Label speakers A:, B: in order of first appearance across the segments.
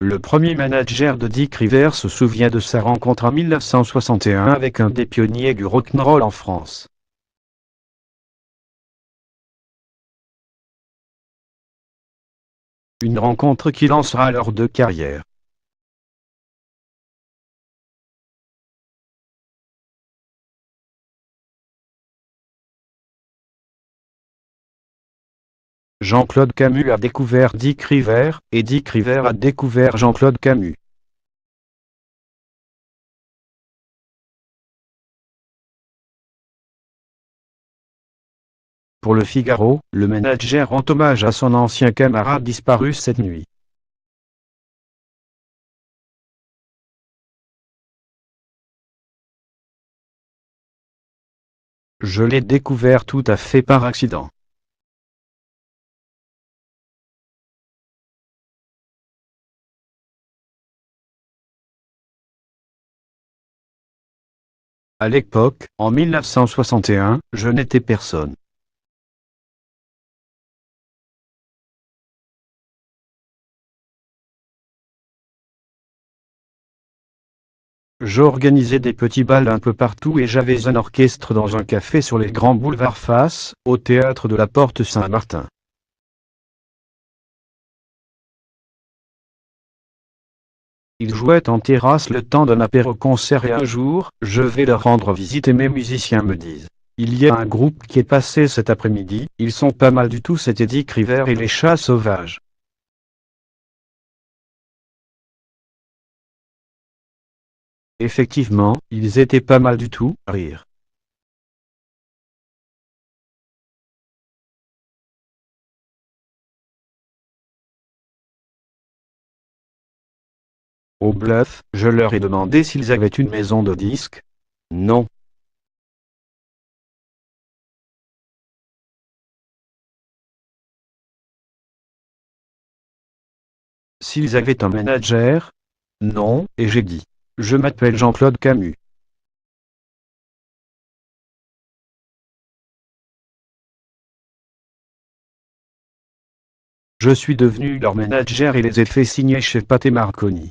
A: Le premier manager de Dick Rivers se souvient de sa rencontre en 1961 avec un des pionniers du rock'n'roll en France. Une rencontre qui lancera leurs deux carrières. Jean-Claude Camus a découvert Dick Rivers, et Dick Rivers a découvert Jean-Claude Camus. Pour le Figaro, le manager rend hommage à son ancien camarade disparu cette nuit. Je l'ai découvert tout à fait par accident. À l'époque, en 1961, je n'étais personne. J'organisais des petits bals un peu partout et j'avais un orchestre dans un café sur les grands boulevards face au théâtre de la Porte Saint-Martin. Ils jouaient en terrasse le temps d'un apéro-concert et un jour, je vais leur rendre visite et mes musiciens me disent: il y a un groupe qui est passé cet après-midi, ils sont pas mal du tout, c'était Dick Rivers et les Chats Sauvages. Effectivement, ils étaient pas mal du tout, rire. Au bluff, je leur ai demandé s'ils avaient une maison de disques. Non. S'ils avaient un manager. Non, et j'ai dit: je m'appelle Jean-Claude Camus. Je suis devenu leur manager et les ai fait signer chez Pathé Marconi.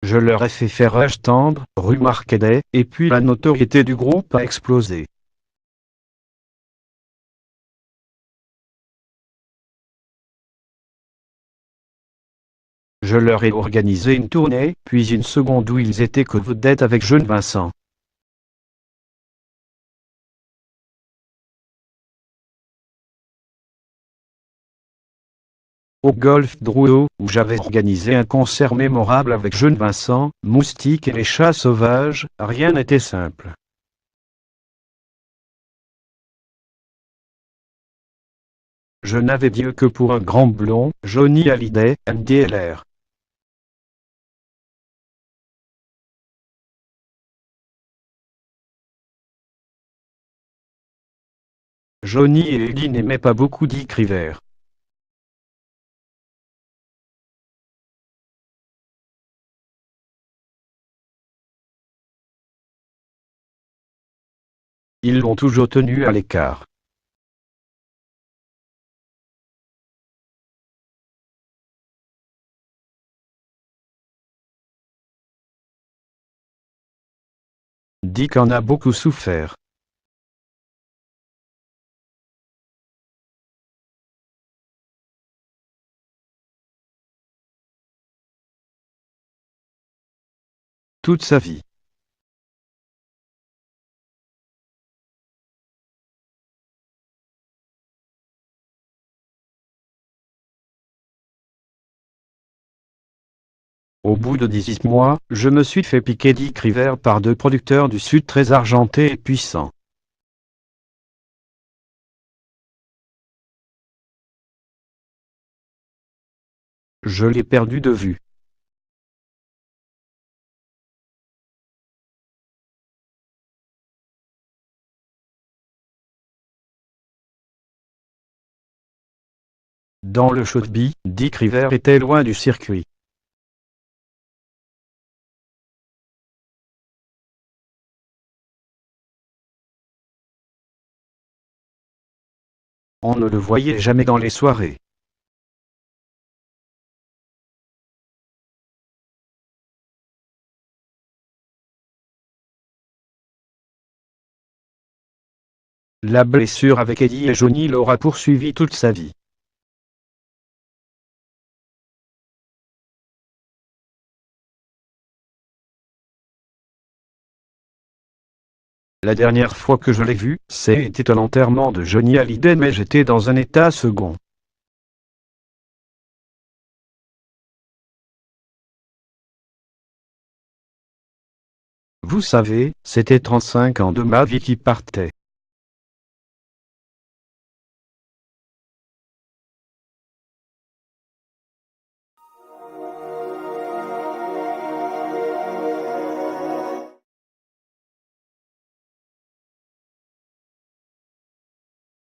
A: Je leur ai fait faire Âge tendre, rue Marcadet, et puis la notoriété du groupe a explosé. Je leur ai organisé une tournée, puis une seconde où ils étaient co-vedettes avec Jeune Vincent. Au Golf Drouot, où j'avais organisé un concert mémorable avec Jeune Vincent, Moustique et les Chats Sauvages, rien n'était simple. Je n'avais Dieu que pour un grand blond, Johnny Hallyday, MDLR. Johnny et Ellie n'aimaient pas beaucoup Dick Rivers. Ils l'ont toujours tenu à l'écart. Dick en a beaucoup souffert. Toute sa vie. Au bout de 18 mois, je me suis fait piquer Dick Rivers par deux producteurs du Sud très argentés et puissants. Je l'ai perdu de vue. Dans le showbiz, Dick Rivers était loin du circuit. On ne le voyait jamais dans les soirées. La blessure avec Eddie et Johnny l'aura poursuivi toute sa vie. La dernière fois que je l'ai vu, c'était à l'enterrement de Johnny Hallyday, mais j'étais dans un état second. Vous savez, c'était 35 ans de ma vie qui partaient.